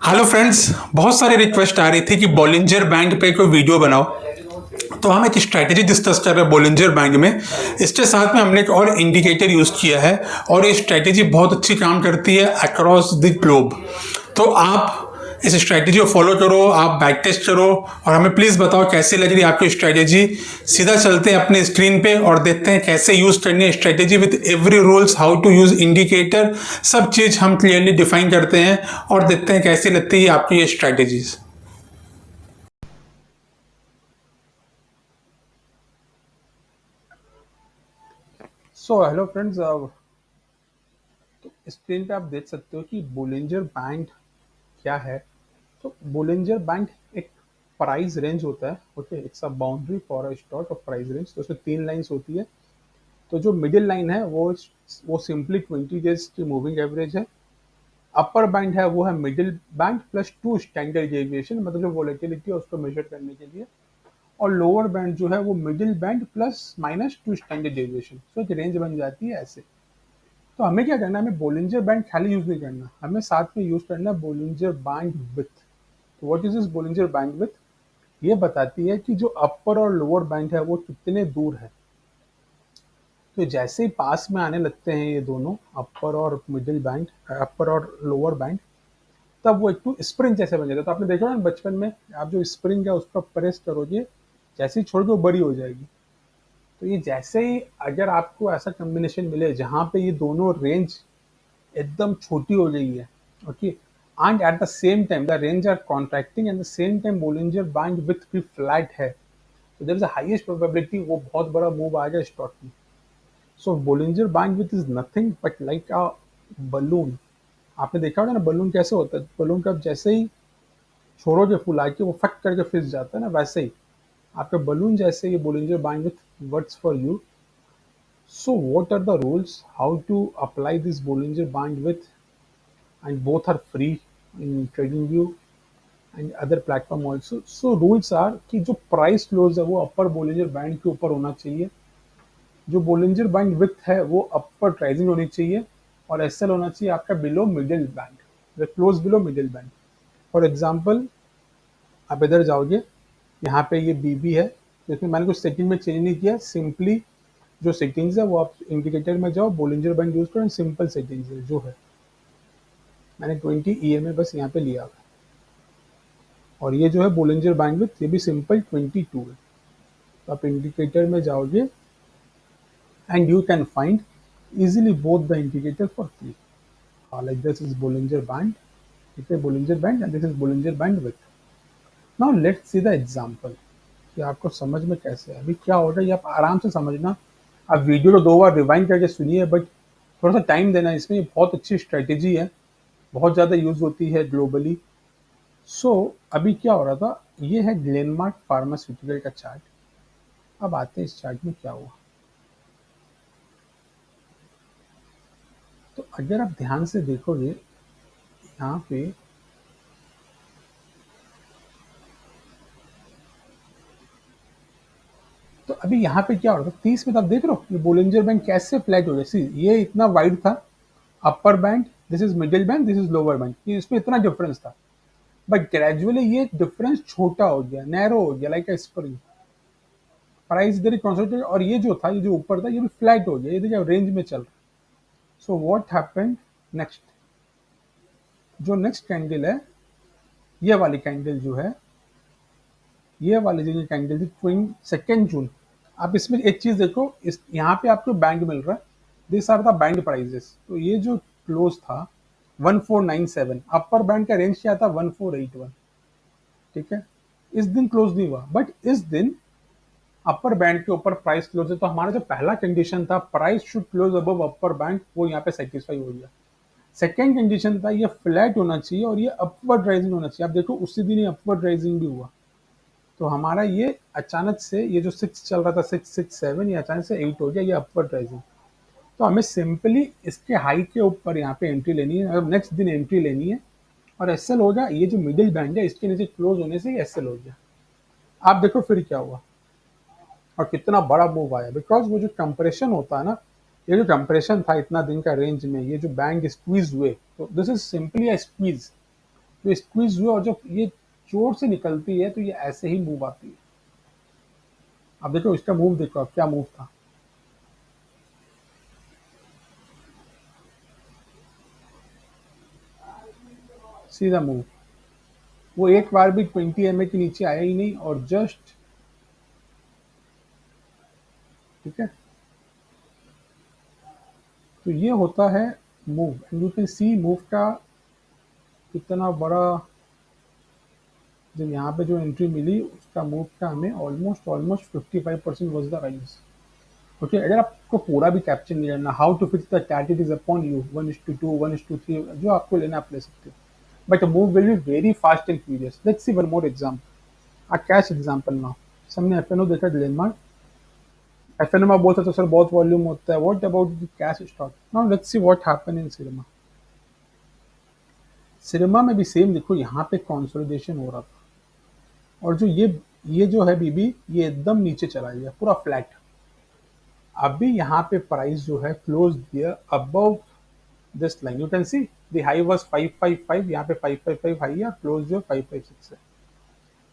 Hello friends. बहुत सारी request आ रही थी कि बॉलिंजर बैंड पे कोई वीडियो बनाओ। तो हम एक स्ट्रैटेजी डिस्कस कर रहे हैं बॉलिंजर बैंड में। इसके साथ में हमने एक और इंडिकेटर यूज किया है और ये स्ट्रैटेजी बहुत अच्छी काम करती है अक्रॉस द ग्लोब। तो आप इस स्ट्रैटेजी को फॉलो करो, आप बैक टेस्ट करो और हमें प्लीज बताओ कैसी लग रही है आपकी स्ट्रैटेजी। सीधा चलते हैं अपने स्क्रीन पे और देखते हैं कैसे यूज करनी है strategy with every rules, how to use indicator, सब चीज हम क्लियरली डिफाइन करते हैं और देखते हैं कैसी लगती है आपकी ये स्ट्रैटेजीज। हेलो फ्रेंड्स, स्क्रीन पे आप देख सकते हो कि बोलिंजर बैंड क्या है। तो बोलिंजर बैंड एक प्राइस रेंज होता है। Okay, it's a boundary for a stock of price range. तो उसमें तीन लाइंस होती है। तो जो मिडिल लाइन है वो सिंपली 20 डेज की मूविंग एवरेज है। अपर बैंड है वो है middle band plus two standard deviation, मतलब जो वोलेटिलिटी है उसको मेजर करने के लिए। और लोअर बैंड जो है वो middle band plus minus two standard deviation. तो एक रेंज बन जाती है ऐसे। तो हमें क्या करना है, हमें बोलिंजर बैंड खाली यूज नहीं करना, हमें साथ में यूज करना है बोलिंजर बैंड विथ। तो what is this Bollinger band with? ये बताती है कि जो अपर और लोअर बैंड है वो कितने दूर है। तो जैसे ही पास में आने लगते हैं ये दोनों, अपर और मिडिल बैंड, अपर और लोअर बैंड, तब वो एक तो स्प्रिंग जैसे बन जाता है। तो आपने देखा ना बचपन में, आप जो स्प्रिंग है उस पर प्रेस करोगे, जैसे ही छोड़ दो बड़ी हो जाएगी। तो ये जैसे ही अगर आपको ऐसा कॉम्बिनेशन मिले जहां पे ये दोनों रेंज एकदम छोटी हो गई है, okay, and at the same time the range are contracting and the same time Bollinger band width भी फ्लैट है, तो there is a highest probability वो बहुत बड़ा मूव आएगा स्टॉक में। So Bollinger band width is nothing but like a balloon. आपने देखा होगा ना बलून कैसे होता है, बलून का जैसे ही छोड़ोगे फुला के वो फट करके फिस जाता है ना, वैसे ही आपका बलून जैसे ये Bollinger band with works for you. So what are the rules? How to apply this Bollinger Bandwidth? And both are free in TradingView and other platform also. So rules are कि जो price close है वो upper Bollinger Band के ऊपर होना चाहिए, जो Bollinger Band width है वो upper rising होनी चाहिए, और SL होना चाहिए आपका below middle band, the close below middle band. For example, आप इधर जाओगे, यहाँ पे ये BB है, तो इसमें मैंने कुछ सेटिंग में चेंज नहीं किया, सिंपली जो सेटिंग्स है वो आप इंडिकेटर में जाओ, बोलिंजर बैंड यूज करो एंड सिंपल सेटिंग्स है जो है, मैंने 20 EMA बस यहाँ पे लिया हुआ है। और ये जो है बोलिंजर बैंडविड्थ ये भी सिंपल 22 है। तो आप इंडिकेटर में जाओगे and you can find easily both the indicator for free. Like this is Bollinger Band, ठीक है, Bollinger Band and this is Bollinger Bandwidth. Now let's see the example कि आपको समझ में कैसे है। अभी क्या हो रहा है ये आप आराम से समझना। आप वीडियो को दो बार रिवाइंड करके सुनिए, बट थोड़ा सा टाइम देना इसमें। ये बहुत अच्छी स्ट्रेटेजी है, बहुत ज़्यादा यूज होती है ग्लोबली। अभी क्या हो रहा था, ये है ग्लेनमार्क फार्मास्यूटिकल का चार्ट। अब आते हैं इस चार्ट में क्या हुआ। तो अगर आप ध्यान से देखोगे यहाँ पे, तो अभी यहाँ पे क्या हो रहा था 30 में, तो आप देख रहे हो ये बोलिंजर बैंड कैसे फ्लैट हो गया। सी ये इतना वाइड था, upper band, this is middle band, this is lower band, ये इसमें इतना डिफरेंस था। बट ग्रेजुअली ये डिफरेंस छोटा हो गया, नैरो हो गया, लाइक अ स्प्रिंग। प्राइस इधर ही कॉन्सेंट्रेट, और ये जो था, ये जो ऊपर था, ये भी फ्लैट हो गया, ये देखिए रेंज में चल रहा है। सो व्हाट हैपेंड नेक्स्ट, जो नेक्स्ट कैंडल है, ये वाली कैंडल जो है, ये वाली जो कैंडल थी 22 जून। आप इसमें एक चीज देखो, इस यहाँ पे आपको बैंड मिल रहा है, this are the band prices. तो ये जो क्लोज था 1497, अपर बैंड का रेंज क्या था 1481, ठीक है। इस दिन क्लोज नहीं हुआ, बट इस दिन अपर बैंड के ऊपर प्राइस क्लोज है। तो हमारा जो पहला कंडीशन था price should close above upper band, वो यहाँ पे सेटिस्फाई हो गया। सेकेंड कंडीशन था ये फ्लैट होना चाहिए और ये अपवर्ड राइजिंग होना चाहिए। आप देखो उसी दिन ही अपवर्ड राइजिंग भी हुआ। तो हमारा ये अचानक से, ये जो 6 चल रहा था, 667, ये अचानक से 8 हो गया, ये अपवर्ड राइजिंग। तो हमें सिंपली इसके हाई के ऊपर यहाँ पे एंट्री लेनी है, और नेक्स्ट दिन एंट्री लेनी है, और एसएल हो गया। ये जो मिडिल बैंड है इसके नीचे क्लोज होने से एसएल हो गया। आप देखो फिर क्या हुआ और कितना बड़ा मूव आया, बिकॉज वो जो कंप्रेशन होता है ना, ये जो कंप्रेशन था इतना दिन का रेंज में, ये जो बैंक स्क्वीज हुए, तो this is simply a squeeze. तो स्क्वीज हुआ और जब ये चोट से निकलती है तो ये ऐसे ही मूव आती है। अब देखो इसका मूव, देखो अब क्या मूव था। सीधा मूव, वो एक बार भी 20 MA के नीचे आया ही नहीं और जस्ट, ठीक है। तो ये होता है move, and you can C move का कितना बड़ा, जब यहाँ पे जो एंट्री मिली उसका मूव का हमें almost almost 55% was the rise. Okay, अगर आपको पूरा भी कैप्चर नहीं लेना, how to fix the that it is upon you, 1:2, 1:3, जो आपको लेना आप ले सकते हो, but move will be very fast and furious. Let's see one more example, a cash example now. हमने एफएनओ देखा ग्लेनमार्क, एफएनओ में बोलता तो सर बहुत वॉल्यूम होता है, what about the cash stock. Now let's see what happen in cinema. Cinema में भी सेम, देखो यहाँ पे कंसोलिडेशन हो रहा था और जो ये जो है बीबी, ये एकदम नीचे चला गया पूरा फ्लैट। अभी यहाँ पे प्राइस जो है क्लोज दिया above this line, you can see the high was 555, यहाँ पे 555 हाई है, क्लोज जो 556 है।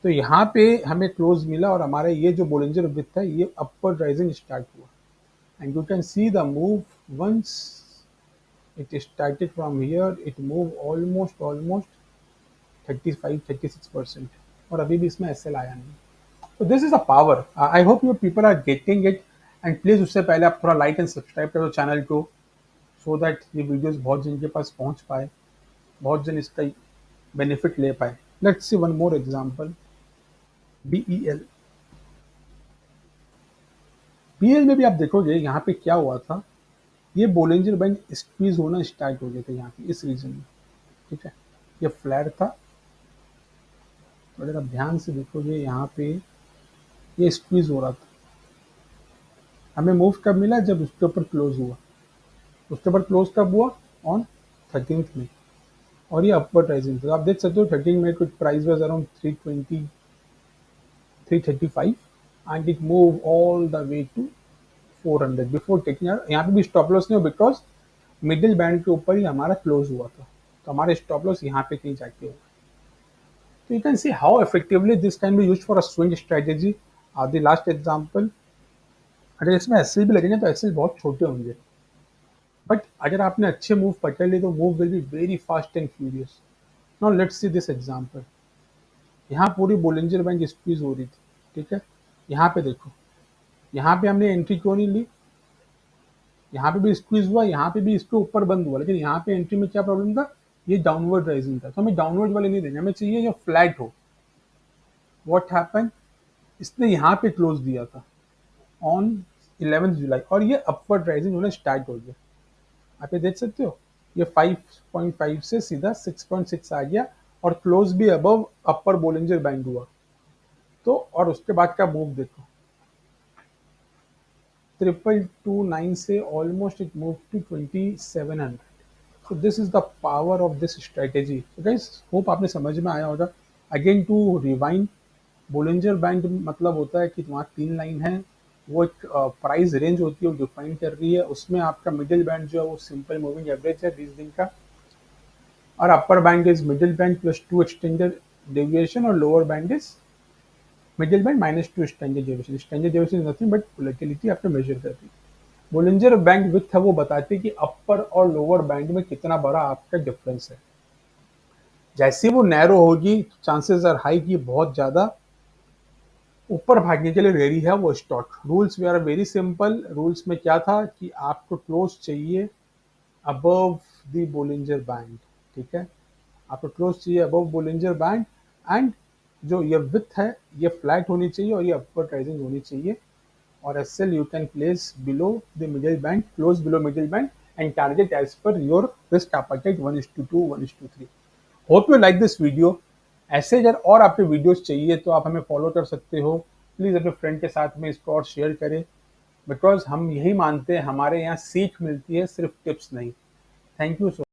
तो यहाँ पे हमें क्लोज मिला और हमारा ये जो बोलिंजर विथ है ये अपर राइजिंग स्टार्ट हुआ, and you can see the move once it started from here, it moved almost 35-36%, और अभी भी इसमें एसएल आया नहीं। तो this is a power, I hope you people are getting it, and please उससे पहले आप थोड़ा लाइक एंड सब्सक्राइब करो चैनल को, सो दैट ये वीडियोस बहुत जन के पास पहुंच पाए, बहुत जन इसका बेनिफिट ले पाए। Let's see one more example, BEL. BEL में भी आप देखोगे यहाँ पे क्या हुआ था, ये बोलिंजर बैंड स्क्वीज होना स्टार्ट हो गए थे यहाँ पे इस रीजन में, ठीक है। ये फ्लैट था, तो अगर आप ध्यान से देखोगे यहाँ पे ये स्क्वीज हो रहा था। हमें मूव कब मिला, जब उसके ऊपर क्लोज हुआ। उसके ऊपर क्लोज कब हुआ, ऑन 13th में, और ये अपवर्ड राइजिंग था। आप देख सकते हो 13 में कुछ price was around 320, 335, and it move all the way to 400 before taking. यहाँ पे भी स्टॉप लॉस नहीं हो, बिकॉज मिडिल बैंड के ऊपर ही हमारा क्लोज हुआ था, तो हमारे स्टॉप लॉस यहाँ पे कहीं जाके होगा। तो you can see how effectively this can be used for a swing strategy. The last example, अगर इसमें एसएल भी लगेंगे तो एसएल बहुत छोटे होंगे, बट अगर आपने अच्छे मूव पकड़ लिए तो move will be very fast and furious. Now let's see this example. यहाँ पूरी बोलिंजर बैंड स्क्वीज हो रही थी, ठीक है। यहाँ पे देखो, यहाँ पे हमने एंट्री क्यों नहीं ली, यहाँ पे भी स्क्वीज हुआ, यहाँ पे भी इसके ऊपर बंद हुआ, लेकिन यहाँ पे एंट्री में क्या प्रॉब्लम था, ये डाउनवर्ड राइजिंग था, तो हमें डाउनवर्ड वाले नहीं देंगे, हमें चाहिए जो फ्लैट हो। व्हाट हैपन, इसने यहाँ पे क्लोज दिया था ऑन 11 जुलाई और ये अपवर्ड राइजिंग होना स्टार्ट हो गया। आप ये देख सकते हो, ये 5.5 से सीधा 6.6 आ गया और क्लोज भी अबव अपर बोलिंजर बैंड हुआ। तो और उसके बाद का मूव देखो, 3229 से almost it move to 2700। So this is the power of this strategy. Guys hope आपने समझ में आया होगा। Again to rewind, Bollinger band मतलब होता है कि वहाँ 3 लाइन है, वो एक प्राइस रेंज होती है, वो डिफाइन कर रही है, उसमें आपका मिडिल बैंड जो है वो सिंपल मूविंग एवरेज है 20 दिन का, और upper band is middle band plus 2 extended deviation, और lower band is middle band minus 2 standard deviation. Standard deviation is nothing but volatility आपको मेजर करती है। बोलिंजर बैंड विड्थ है वो बताती है कि अपर और लोअर बैंड में कितना बड़ा आपका डिफरेंस है। जैसे वो नैरो होगी, चांसेस आर हाई कि बहुत ज्यादा ऊपर भागने के लिए रेडी है वो स्टॉक। रूल्स वे आर वेरी सिंपल। रूल्स में क्या था कि आपको क्लोज चाहिए अबव द बोलिंजर बैंड, ठीक है। आपको क्लोज चाहिए अबव बोलिंजर बैंड, एंड जो ये विथ है ये फ्लैट होनी चाहिए और ये अपवर्ड राइजिंग होनी चाहिए, और SL you can place below the middle band, close below middle band, and target as per your risk appetite 1:2, 1:3। Hope you like this video. ऐसे अगर और आपके वीडियोस चाहिए तो आप हमें फॉलो कर सकते हो। प्लीज़ अपने फ्रेंड के साथ में इसको और शेयर करें, बिकॉज हम यही मानते हैं हमारे यहाँ सीख मिलती है, सिर्फ टिप्स नहीं। Thank you so